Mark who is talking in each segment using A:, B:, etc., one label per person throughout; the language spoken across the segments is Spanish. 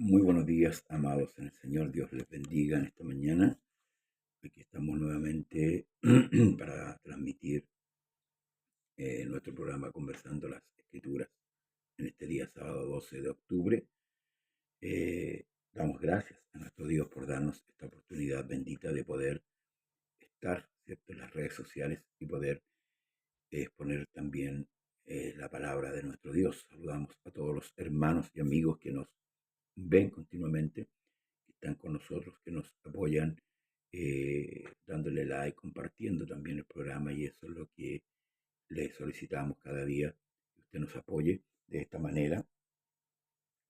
A: Muy buenos días, amados en el Señor. Dios les bendiga en esta mañana. Aquí estamos nuevamente para transmitir nuestro programa Conversando las Escrituras en este día, sábado 12 de octubre. Damos gracias a nuestro Dios por darnos esta oportunidad bendita de poder estar, ¿cierto?, en las redes sociales y poder exponer también la palabra de nuestro Dios. Saludamos a todos los hermanos y amigos que nos ven continuamente, que están con nosotros, que nos apoyan, dándole like, compartiendo también el programa, y eso es lo que le solicitamos cada día, que usted nos apoye de esta manera,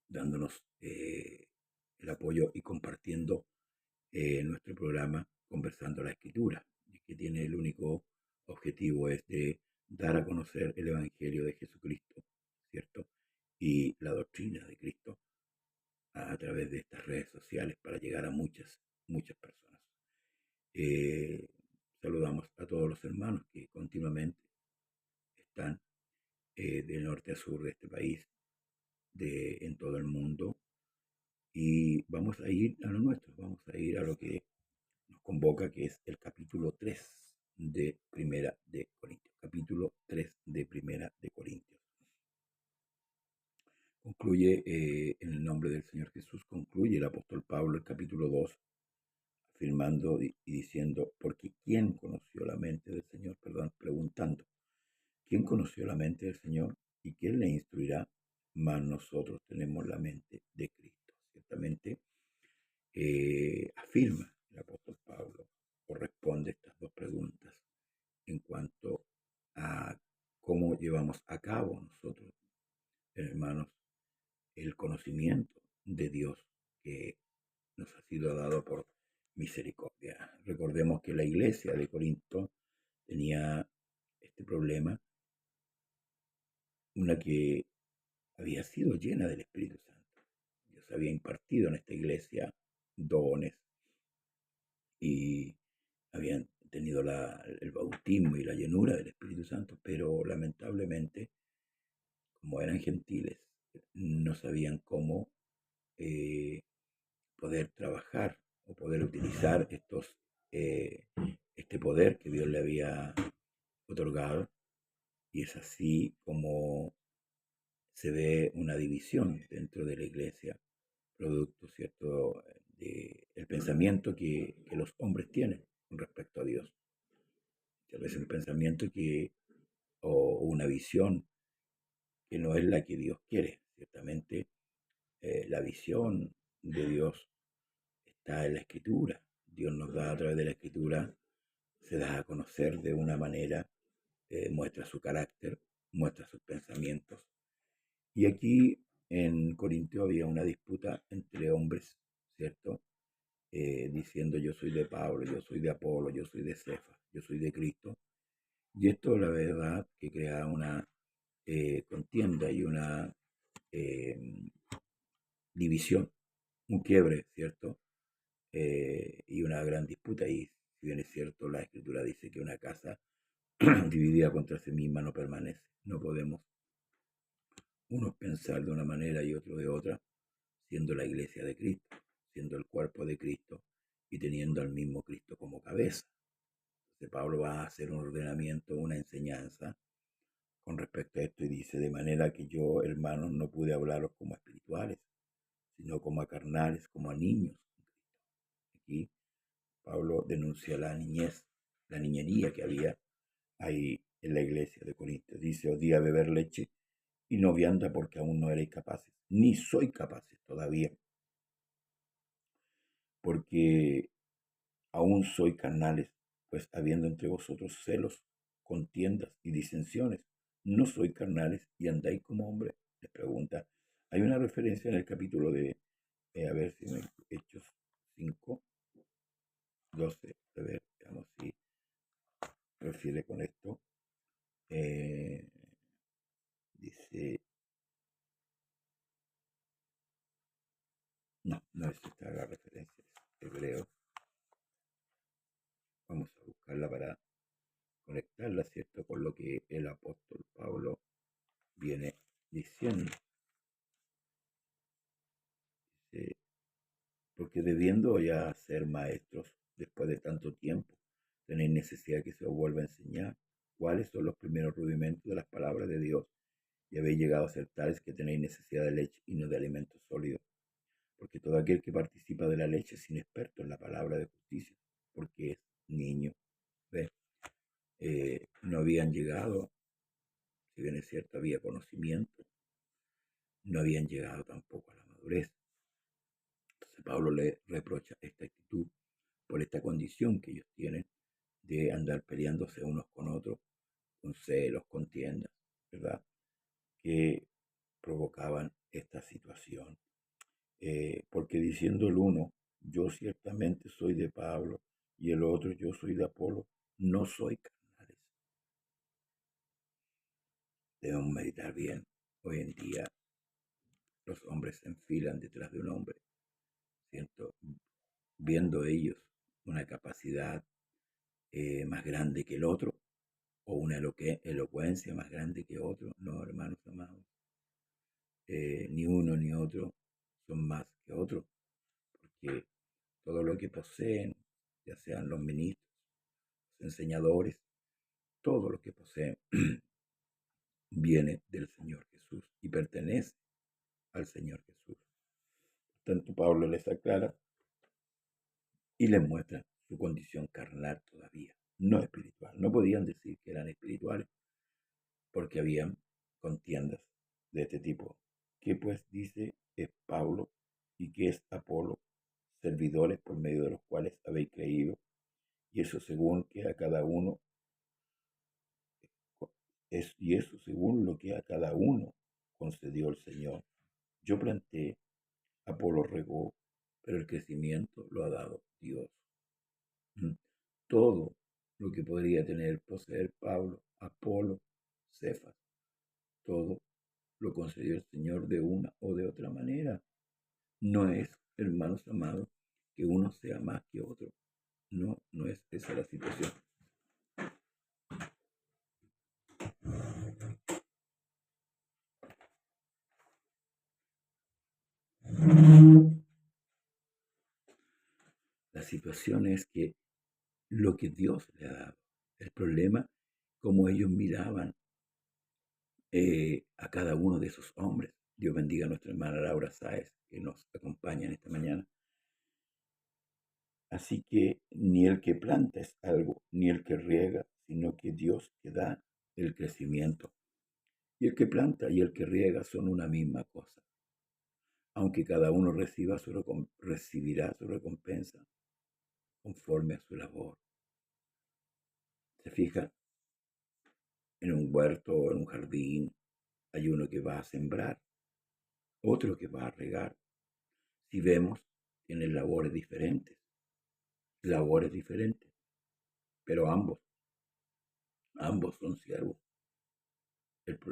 A: dándonos el apoyo y compartiendo nuestro programa Conversando la Escritura, que tiene el único objetivo es de dar a conocer el Evangelio de Jesucristo, ¿cierto? Y la doctrina de Cristo a través de estas redes sociales para llegar a muchas personas. Eh, Saludamos a todos los hermanos que continuamente están de norte a sur de este país, en todo el mundo, y vamos a ir a lo nuestro, vamos a ir a lo que nos convoca, que es el capítulo 3 de Primera de Corintios. Capítulo 3 de Primera de Corintios. Concluye, en el nombre del Señor Jesús, concluye el apóstol Pablo el capítulo 2, afirmando y diciendo, porque ¿quién conoció la mente del Señor? Preguntando, ¿quién conoció la mente del Señor y quién le instruirá? Mas nosotros tenemos la mente de Cristo. Ciertamente, afirma el apóstol Pablo o responde estas dos preguntas en cuanto a cómo llevamos a cabo nosotros, hermanos, el conocimiento de Dios que nos ha sido dado por misericordia. Recordemos que la iglesia de Corinto tenía este problema, una que había sido llena del Espíritu Santo. Dios había impartido en esta iglesia dones y habían tenido el bautismo y la llenura del Espíritu Santo, pero lamentablemente, como eran gentiles, no sabían cómo eh, poder trabajar o poder utilizar eh, este poder que Dios le había otorgado, y es así como se ve una división dentro de la iglesia, producto, ¿cierto?, del pensamiento que los hombres tienen con respecto a Dios. Tal vez un pensamiento o una visión que no es la que Dios quiere. Ciertamente, la visión de Dios está en la Escritura. Dios nos da a través de la Escritura, se da a conocer de una manera, muestra su carácter, muestra sus pensamientos. Y aquí en Corintio había una disputa entre hombres, ¿cierto? Diciendo, yo soy de Pablo, yo soy de Apolo, yo soy de Cefas, yo soy de Cristo. Y esto, la verdad, que crea una contienda y una eh, división, un quiebre, ¿cierto? Y una gran disputa. Y si bien es cierto, la Escritura dice que una casa dividida contra sí misma no permanece. No podemos unos pensar de una manera y otros de otra, siendo la iglesia de Cristo, siendo el cuerpo de Cristo y teniendo al mismo Cristo como cabeza. Entonces Pablo va a hacer un ordenamiento, una enseñanza con respecto a esto, y dice, de manera que yo, hermanos, no pude hablaros como a espirituales, sino como a carnales, como a niños. Aquí Pablo denuncia la niñez, la niñería que había ahí en la iglesia de Corinto. Dice, os di a beber leche y no vianda porque aún no erais capaces, ni soy capaces todavía, porque aún soy carnales, pues habiendo entre vosotros celos, contiendas y disensiones, no soy carnales y andáis como hombres. Les pregunta. Hay una referencia en el capítulo de, a ver si me Hechos 5, 12, a ver, veamos si refiere con esto. Dice, no es esta la referencia, es hebreo. Vamos a buscarla para conectarla, ¿cierto?, con lo que el apóstol Pablo viene diciendo. porque debiendo ya ser maestros después de tanto tiempo, tenéis necesidad que se os vuelva a enseñar cuáles son los primeros rudimentos de las palabras de Dios, y habéis llegado a ser tales que tenéis necesidad de leche y no de alimentos sólidos, porque todo aquel que participa de la leche es inexperto en la palabra de justicia, porque es niño. ¿Ves? No habían llegado, si bien es cierto, había conocimiento, no habían llegado tampoco a la madurez. Entonces Pablo le reprocha esta actitud por esta condición que ellos tienen de andar peleándose unos con otros, con celos, contiendas, ¿verdad? Que provocaban esta situación. Porque diciendo el uno, yo ciertamente soy de Pablo, y el otro, yo soy de Apolo, no soy carnales. Debemos meditar bien. Hoy en día los hombres se enfilan detrás de un hombre, ¿cierto? Viendo ellos una capacidad más grande que el otro, o una elocuencia más grande que otro. No, hermanos amados, ni uno ni otro son más que otro, porque todo lo que poseen, ya sean los ministros, los enseñadores, todo lo que poseen viene del Señor Jesús y pertenece al Señor Jesús. Tanto Pablo les aclara y les muestra su condición carnal todavía, no espiritual. No podían decir que eran espirituales porque habían contiendas de este tipo. ¿Qué pues dice es Pablo y qué es Apolo? Servidores por medio de los cuales habéis creído, y eso según que a cada uno y eso según lo que a cada uno concedió el Señor. Yo planté, Apolo regó, pero el crecimiento lo ha dado Dios. Todo lo que podría poseer Pablo, Apolo, Cefas, todo lo concedió el Señor de una o de otra manera. No es, hermanos amados, que uno sea más que otro. No, no es esa la situación. La situación es que lo que Dios le ha dado. El problema, como ellos miraban a cada uno de esos hombres. Dios bendiga a nuestra hermana Laura Sáez, que nos acompaña en esta mañana. Así que ni el que planta es algo, ni el que riega, sino que Dios que da el crecimiento. Y el que planta y el que riega son una misma cosa. Aunque cada uno recibirá su recompensa conforme a su labor. Se fija, en un huerto o en un jardín hay uno que va a sembrar, otro que va a regar. Si vemos, tienen labores diferentes, pero ambos son siervos.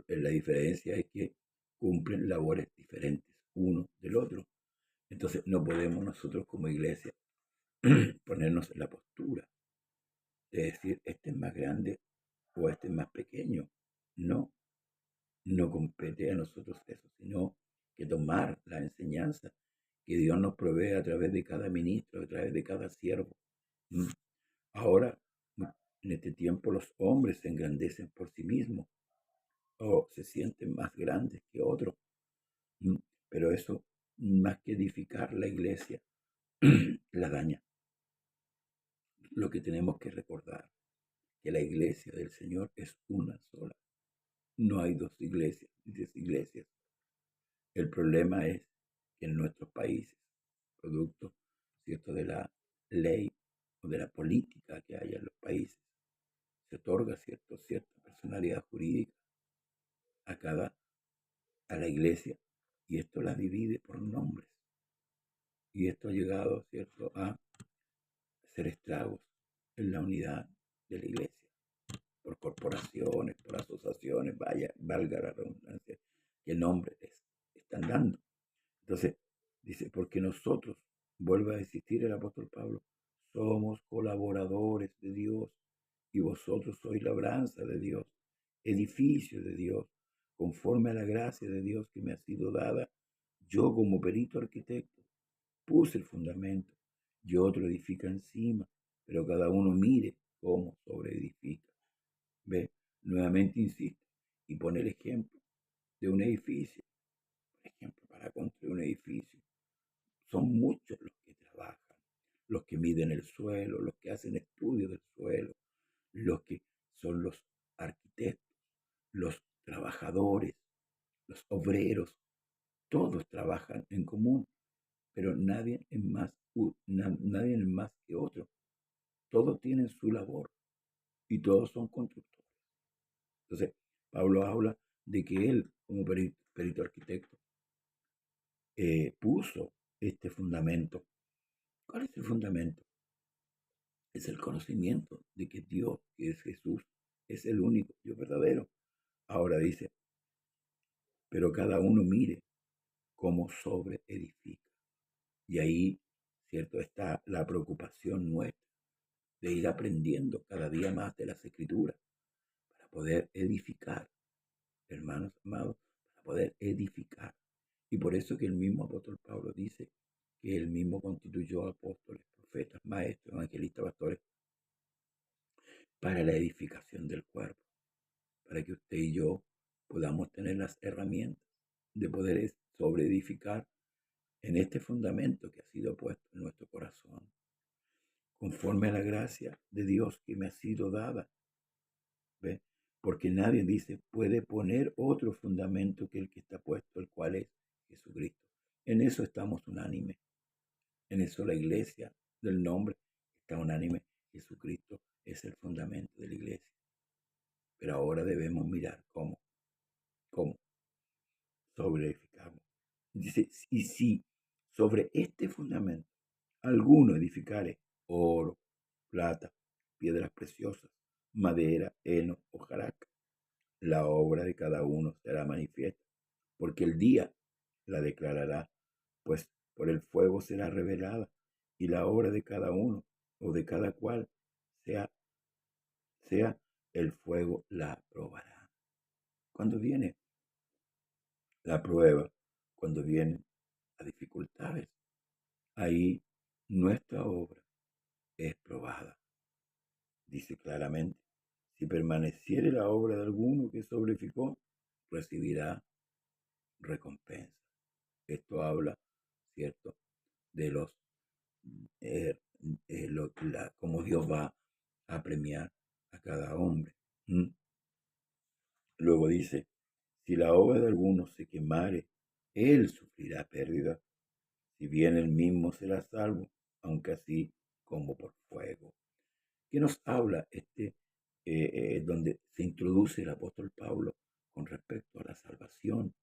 A: La diferencia es que cumplen labores diferentes uno del otro. Entonces no podemos nosotros como iglesia ponernos en la postura de decir este es más grande o este es más pequeño. No, no compete a nosotros eso, sino que tomar la enseñanza que Dios nos provee a través de cada ministro, a través de cada siervo. Ahora, en este tiempo, los hombres se engrandecen por sí mismos o se sienten más grandes que otros, pero eso, más que edificar la iglesia, la daña. Lo que tenemos que recordar, que la iglesia del Señor es una sola. No hay dos iglesias, 10 iglesias. El problema es que en nuestros países, producto, ¿cierto?, de la ley o de la política que hay en los países, se otorga cierta personalidad jurídica a la iglesia, y esto la divide por nombres. Y esto ha llegado, ¿cierto?, a hacer estragos en la unidad de la iglesia, por corporaciones, por asociaciones, valga la redundancia, que nombres están dando. Entonces, dice, porque nosotros, vuelve a existir el apóstol Pablo, somos colaboradores de Dios y vosotros sois labranza de Dios, edificio de Dios, conforme a la gracia de Dios que me ha sido dada, yo como perito arquitecto, puse el fundamento y otro edifica encima, pero cada uno mire cómo sobreedifica. ¿Ve? Nuevamente insiste y pone el ejemplo de un edificio. Por ejemplo, para construir un edificio son muchos los que trabajan, los que miden el suelo, los que hacen estudios del suelo, los que son los arquitectos, los trabajadores, los obreros, todos trabajan en común, pero nadie es más que otro. Todos tienen su labor y todos son constructores. Entonces, Pablo habla de que él, como perito arquitecto, puso este fundamento. ¿Cuál es el fundamento? Es el conocimiento de que Dios, que es Jesús, es el único Dios verdadero. Ahora dice, pero cada uno mire cómo sobreedifica. Y ahí, cierto, está la preocupación nuestra de ir aprendiendo cada día más de las Escrituras para poder edificar, hermanos amados, para poder edificar. Y por eso que el mismo apóstol Pablo dice que él mismo constituyó apóstoles, profetas, maestros, evangelistas, pastores, para la edificación del cuerpo, para que usted y yo podamos tener las herramientas de poder sobreedificar en este fundamento que ha sido puesto en nuestro corazón, conforme a la gracia de Dios que me ha sido dada. ¿Ve? Porque nadie dice puede poner otro fundamento que el que está puesto, el cual es Jesucristo. En eso estamos unánimes. En eso la iglesia del nombre está unánime. Jesucristo es el fundamento de la iglesia. Pero ahora debemos mirar cómo sobreedificamos. Dice, y si sobre este fundamento alguno edificare oro, plata, piedras preciosas, madera, heno, hojarasca, la obra de cada uno será manifiesta, porque el día la declarará, pues por el fuego será revelada, y la obra de cada uno o de cada cual sea el fuego la probará. Cuando viene la prueba, cuando vienen las dificultades, ahí nuestra obra es probada. Dice claramente, si permaneciere la obra de alguno que sobreedificó, recibirá recompensa. Esto habla, ¿cierto?, de los cómo Dios va a premiar a cada hombre. Luego dice, si la obra de alguno se quemare, él sufrirá pérdida, si bien él mismo será salvo, aunque así como por fuego. ¿Qué nos habla donde se introduce el apóstol Pablo con respecto a la salvación?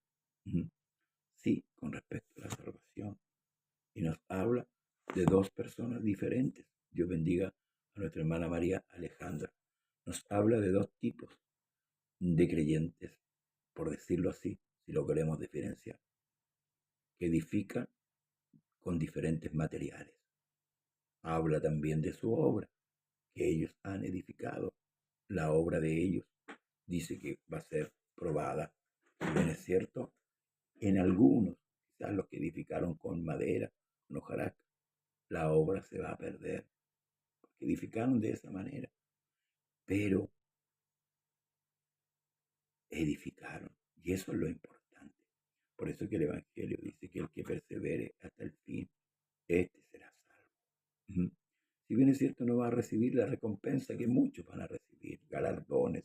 A: Sí, con respecto a la salvación. Y nos habla de dos personas diferentes. Dios bendiga a nuestra hermana María Alejandra. Nos habla de dos tipos de creyentes, por decirlo así, si lo queremos diferenciar, que edifican con diferentes materiales. Habla también de su obra, que ellos han edificado. La obra de ellos dice que va a ser probada. Y bien es cierto, en algunos, quizás los que edificaron con madera, con hojarasca, la obra se va a perder, porque edificaron de esa manera, pero edificaron, y eso es lo importante. Por eso que el Evangelio dice que el que persevere hasta el fin, este será salvo. Si bien es cierto, no va a recibir la recompensa que muchos van a recibir, galardones,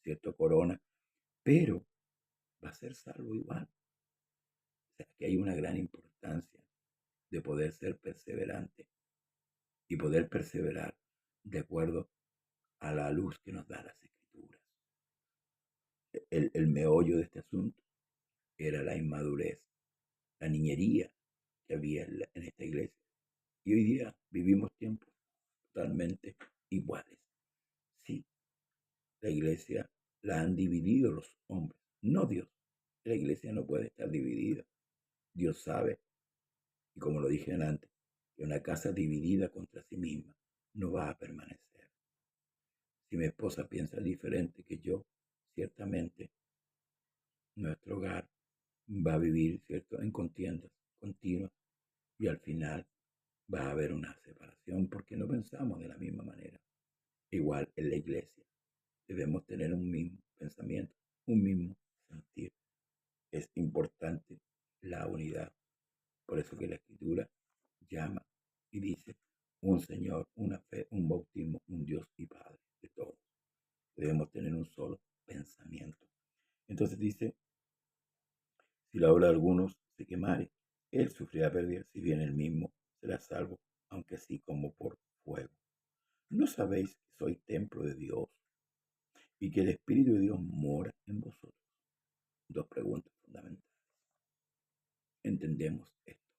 A: cierto, corona, pero va a ser salvo igual. O sea, que hay una gran importancia de poder ser perseverante y poder perseverar de acuerdo a la luz que nos da las Escrituras. El meollo de este asunto era la inmadurez, la niñería que había en esta iglesia. Y hoy día vivimos tiempos totalmente iguales. Sí, la iglesia la han dividido los hombres, no Dios. La iglesia no puede estar dividida. Dios sabe, y como lo dije antes, que una casa dividida contra sí misma no va a permanecer. Si mi esposa piensa diferente que yo, ciertamente nuestro hogar va a vivir, ¿cierto?, en contiendas continuas, y al final va a haber una separación porque no pensamos de la misma manera. Igual en la iglesia debemos tener un mismo pensamiento, un mismo sentir. Es importante la unidad. Por eso que la Escritura llama y dice un Señor, una fe, un bautismo, un Dios y Padre de todos. Debemos tener un solo pensamiento. Entonces dice, si la obra de algunos se quemare, él sufrirá pérdida, si bien él mismo será salvo, aunque así como por fuego. ¿No sabéis que sois templo de Dios y que el Espíritu de Dios mora en vosotros? Dos preguntas fundamentales. Entendemos esto,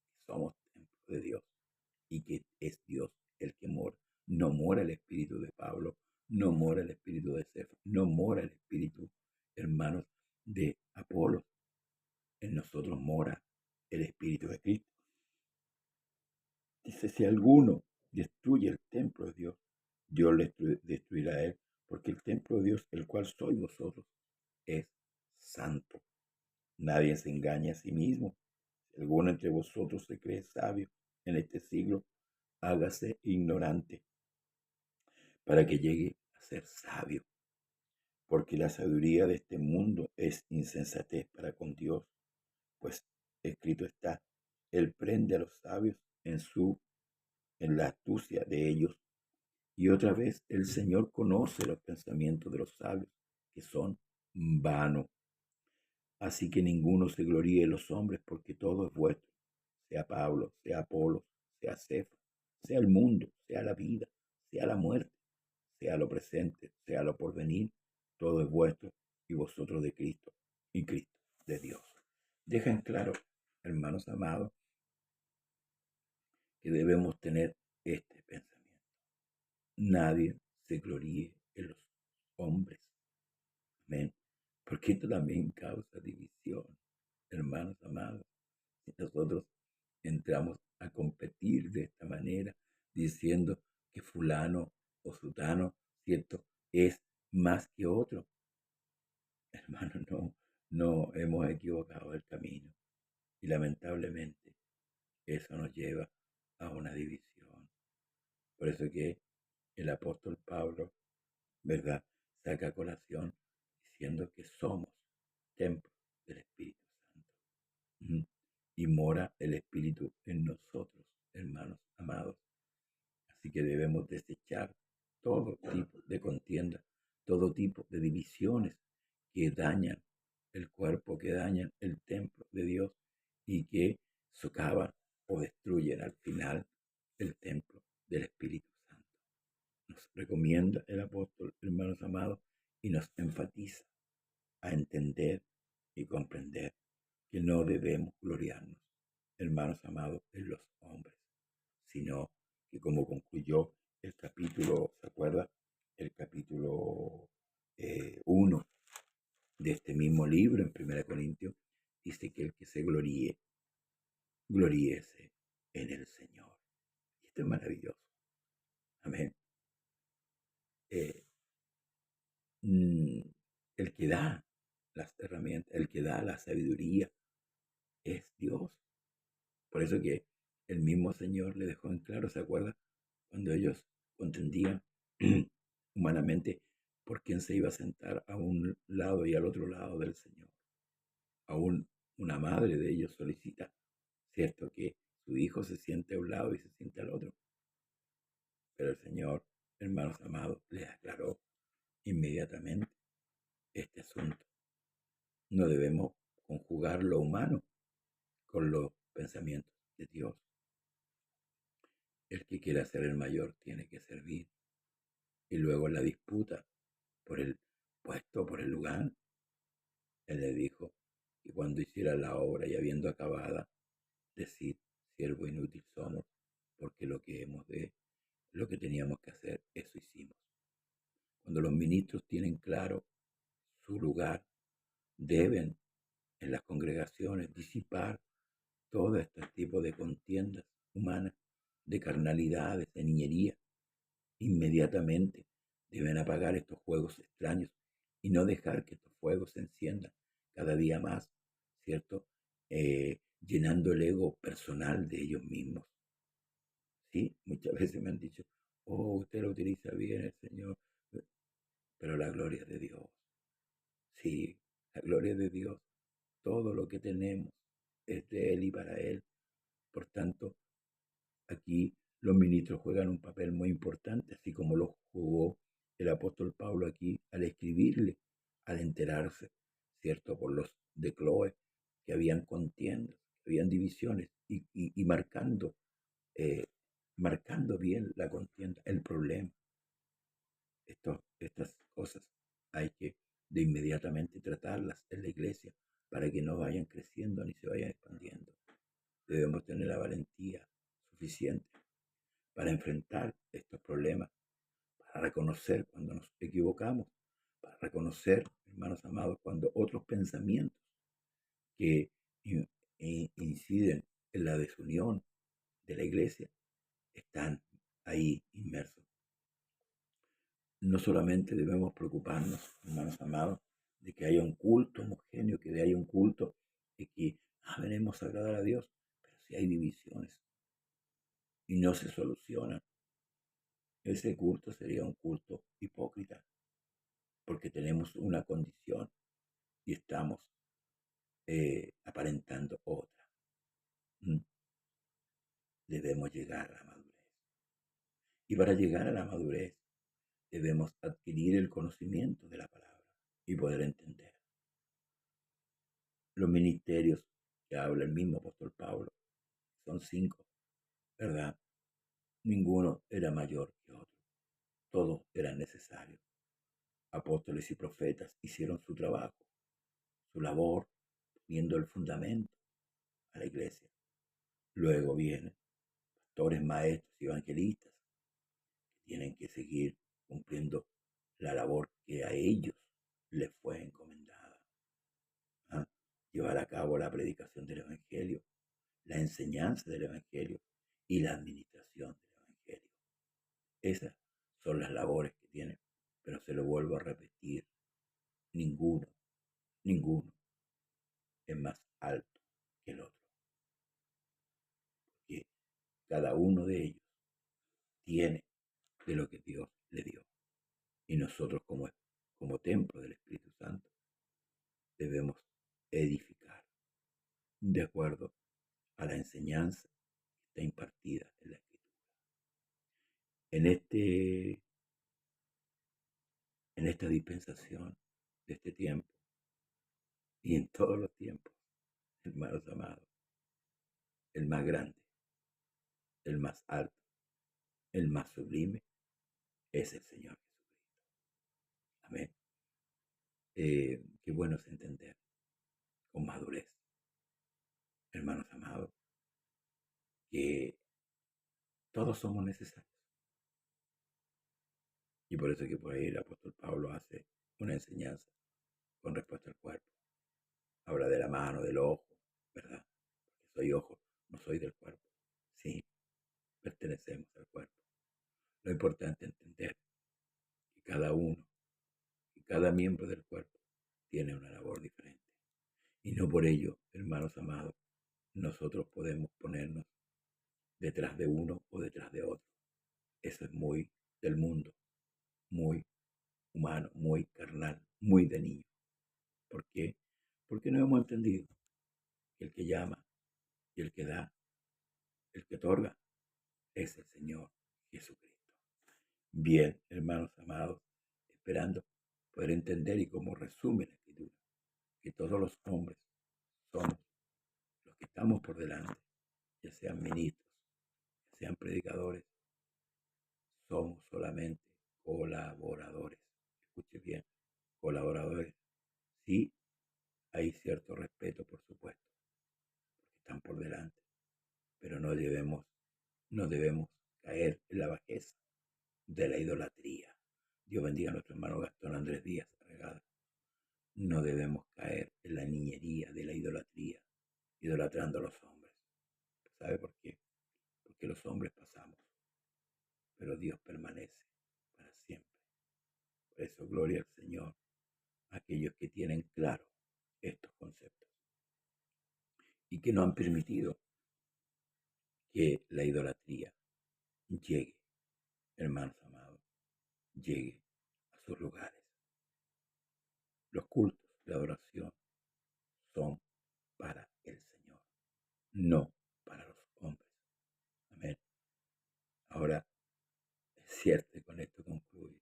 A: que somos templo de Dios y que es Dios el que mora. No mora el espíritu de Pablo, no mora el espíritu de Cefas, no mora el espíritu, hermanos, de Apolo. En nosotros mora el espíritu de Cristo. Dice, si alguno destruye el templo de Dios, Dios le destruirá a él, porque el templo de Dios, el cual sois vosotros, es santo. Nadie se engaña a sí mismo. Si alguno entre vosotros se cree sabio en este siglo, hágase ignorante para que llegue a ser sabio, porque la sabiduría de este mundo es insensatez para con Dios, pues escrito está, Él prende a los sabios en la astucia de ellos. Y otra vez, el Señor conoce los pensamientos de los sabios, que son vanos. Así que ninguno se gloríe en los hombres, porque todo es vuestro, sea Pablo, sea Apolo, sea Cefas, sea el mundo, sea la vida, sea la muerte, sea lo presente, sea lo porvenir, todo es vuestro y vosotros de Cristo y Cristo de Dios. Deja en claro, hermanos amados, que debemos tener este pensamiento. Nadie se gloríe en los hombres. Amén. Porque esto también causa división, hermanos amados. Si nosotros entramos a competir de esta manera, diciendo que fulano o sutano, ¿cierto?, es más que otro. Hermano, no hemos equivocado el camino. Y lamentablemente eso nos lleva a una división. Por eso que el apóstol Pablo, ¿verdad?, saca a colación diciendo que somos templo del Espíritu Santo. Ujú. Y mora el Espíritu en nosotros, hermanos amados. Así que debemos desechar todo tipo de contienda, todo tipo de divisiones que dañan el cuerpo, que dañan el templo de Dios y que socavan o destruyen al final el templo del Espíritu Santo. Nos recomienda el apóstol, hermanos amados, y nos enfatiza a entender y comprender que no debemos gloriarnos, hermanos amados, en los hombres, sino que como concluyó el capítulo, ¿se acuerda? El capítulo 1 de este mismo libro, en 1 Corintios, dice que el que se gloríe, gloríese en el Señor. Y esto es maravilloso. Amén. Eh, mm, el que da las herramientas, el que da la sabiduría, es Dios. Por eso que el mismo Señor le dejó en claro, ¿se acuerda? Cuando ellos contendían humanamente por quién se iba a sentar a un lado y al otro lado del Señor. Aún una madre de ellos solicita, ¿cierto?, que su hijo se siente a un lado y se siente al otro. Pero el Señor, hermanos amados, les aclaró inmediatamente este asunto. No debemos conjugar lo humano con los pensamientos de Dios. El que quiera ser el mayor tiene que servir. Y luego en la disputa por el puesto, por el lugar, él le dijo que cuando hiciera la obra y habiendo acabada, decir, siervo inútil somos, porque lo que teníamos que hacer, eso hicimos. Cuando los ministros tienen claro su lugar, deben en las congregaciones disipar todo este tipo de contiendas humanas, de carnalidades, de niñería. Inmediatamente deben apagar estos juegos extraños y no dejar que estos fuegos se enciendan cada día más, ¿cierto? llenando el ego personal de ellos mismos. Sí, muchas veces me han dicho, oh, usted lo utiliza bien, el Señor, pero la gloria de Dios. Sí, la gloria de Dios. Todo lo que tenemos es de Él y para Él. Por tanto, aquí los ministros juegan un papel muy importante, así como lo jugó el apóstol Pablo aquí al escribirle, al enterarse, ¿cierto? Por los de Cloé, que habían contiendas, que habían divisiones, y eh, marcando bien la contienda, el problema. Estas cosas hay que de inmediatamente tratarlas en la iglesia para que no vayan creciendo ni se vayan expandiendo. Debemos tener la valentía suficiente para enfrentar estos problemas, para reconocer cuando nos equivocamos, para reconocer, hermanos amados, cuando otros pensamientos que inciden en la desunión de la iglesia están ahí inmersos. No solamente debemos preocuparnos, hermanos amados, de que haya un culto homogéneo, que haya un culto y que venimos a agradar a Dios, pero si hay divisiones y no se solucionan, ese culto sería un culto hipócrita, porque tenemos una condición y estamos aparentando otra. ¿Mm? Debemos llegar a la madurez. Y para llegar a la madurez debemos adquirir el conocimiento de la palabra y poder entender los ministerios que habla el mismo apóstol Pablo. Son 5, ¿verdad? Ninguno era mayor que otro. Todos eran necesarios. Apóstoles y profetas hicieron su trabajo, su labor, poniendo el fundamento a la iglesia. Luego vienen pastores, maestros y evangelistas que tienen que seguir cumpliendo la labor que a ellos les fue encomendada. ¿Ah? Llevar a cabo la predicación del Evangelio, la enseñanza del Evangelio y la administración del Evangelio. Esas son las labores que tienen, pero se lo vuelvo a repetir, ninguno, ninguno es más alto que el otro, porque cada uno de ellos tiene de lo que Dios le dio. Y nosotros como templo del Espíritu Santo debemos edificar de acuerdo a la enseñanza que está impartida en la Escritura. En, este, en esta dispensación de este tiempo y en todos los tiempos, hermanos amados, el más grande, el más alto, el más sublime es el Señor Jesucristo. Amén. Qué bueno es entender con madurez, hermanos amados, que todos somos necesarios. Y por eso que por ahí el apóstol Pablo hace una enseñanza con respecto al cuerpo. Habla de la mano, del ojo, ¿verdad? Porque soy ojo, no soy del cuerpo. Sí, pertenecemos al cuerpo. Lo importante es entender que cada uno, que cada miembro del cuerpo tiene una labor diferente. Y no por ello, hermanos amados, nosotros podemos ponernos detrás de uno o detrás de otro. Eso es muy del mundo, muy humano, muy carnal, muy de niño. ¿Por qué? Porque no hemos entendido que el que llama y el que da, el que otorga, es el Señor Jesucristo. Bien, hermanos amados, esperando poder entender y como resume la Escritura, que todos los hombres somos los que estamos por delante, ya sean ministros, ya sean predicadores, somos solamente colaboradores. Escuche bien, colaboradores. Sí, hay cierto respeto, por supuesto, porque están por delante, pero no debemos caer en la bajeza de la idolatría. Dios bendiga a nuestro hermano Gastón Andrés Díaz Regada. No debemos caer en la niñería de la idolatría, idolatrando a los hombres. ¿Sabe por qué? Porque los hombres pasamos, pero Dios permanece para siempre. Por eso, gloria al Señor, a aquellos que tienen claro estos conceptos. y que no han permitido que la idolatría llegue, hermanos amados, llegue a sus lugares. Los cultos de adoración son para el Señor, no para los hombres. Amén. Ahora, es cierto, y con esto concluyo,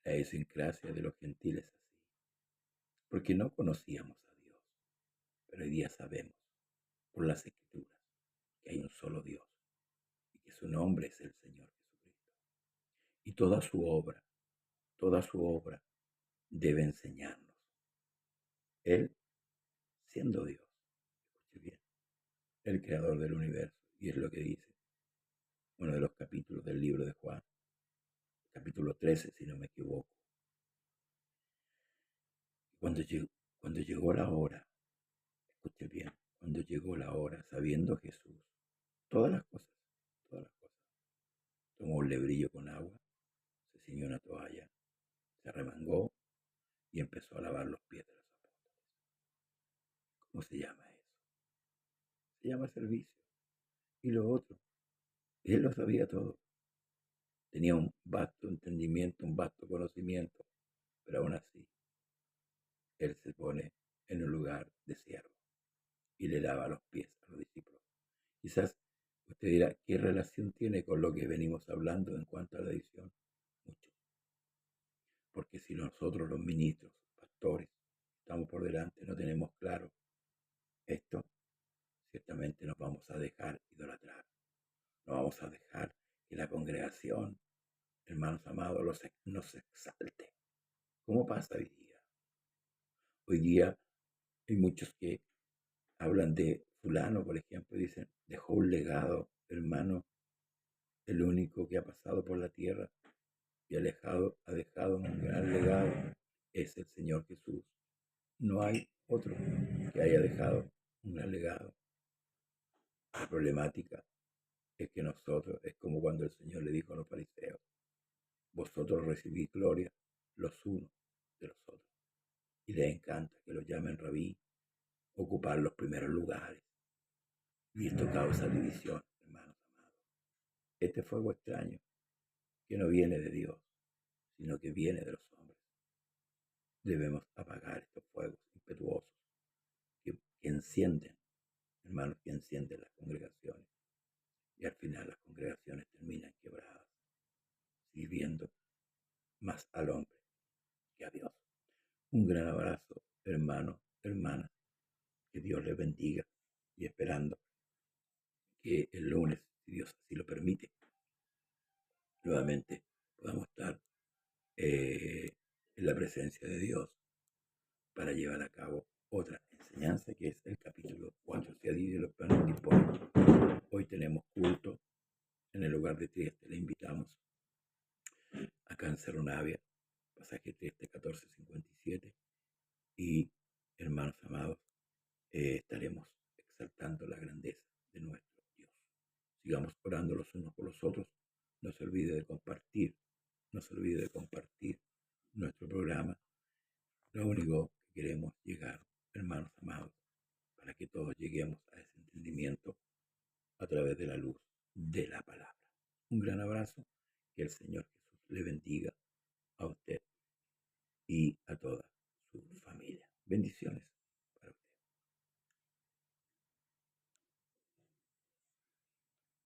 A: la idiosincrasia de los gentiles así, porque no conocíamos a Dios, pero hoy día sabemos por las Escrituras que hay un solo Dios y que su nombre es el Señor Jesucristo. Y toda su obra debe enseñarnos. Él, siendo Dios, escuche bien, el creador del universo, y es lo que dice uno de los capítulos del libro de Juan, capítulo 13, si no me equivoco. Cuando llegó la hora, escuche bien, cuando llegó la hora, sabiendo Jesús todas las cosas, tomó un lebrillo con agua, se ciñó una toalla, se remangó y empezó a lavar los pies de los apóstoles. ¿Cómo se llama eso? Se llama servicio. Y lo otro, él lo sabía todo. Tenía un vasto entendimiento, un vasto conocimiento, pero aún así, él se pone en un lugar de siervo y le lava los pies a los discípulos. Quizás usted dirá, ¿qué relación tiene con lo que venimos hablando en cuanto a la edición? Mucho. Porque si nosotros los ministros, pastores, estamos por delante, no tenemos claro esto, ciertamente nos vamos a dejar idolatrar. No vamos a dejar que la congregación, hermanos amados, nos exalte. ¿Cómo pasa hoy día? Hoy día hay muchos que hablan de fulano, por ejemplo, y dicen, dejó un legado, hermano, el único que ha pasado por la tierra y ha dejado un gran legado, es el Señor Jesús. No hay otro que haya dejado un gran legado. La problemática es que nosotros, es como cuando el Señor le dijo a los fariseos, vosotros recibís gloria los unos de los otros. Y les encanta que los llamen rabí, ocupar los primeros lugares. Y esto causa división, hermanos amados. Este fuego extraño, que no viene de Dios, sino que viene de los hombres. Debemos apagar estos fuegos impetuosos que encienden, hermanos, que encienden las congregaciones. Y al final las congregaciones terminan quebradas, sirviendo más al hombre que a Dios. Un gran abrazo, hermano, hermana. Que Dios les bendiga y esperando que el lunes, si Dios así lo permite, nuevamente podamos estar en la presencia de Dios para llevar a cabo otra enseñanza que es el capítulo 4, se adhiere los planes dispuestos. Hoy tenemos culto en el lugar de Trieste, le invitamos acá en Cerro Navia, pasaje Trieste 1457, y hermanos amados, estaremos exaltando la grandeza de nuestro Dios. Sigamos orando los unos por los otros. No se olvide de compartir, no se olvide de compartir nuestro programa. Lo único que queremos llegar, hermanos amados, para que todos lleguemos a ese entendimiento a través de la luz de la palabra. Un gran abrazo, que el Señor Jesús le bendiga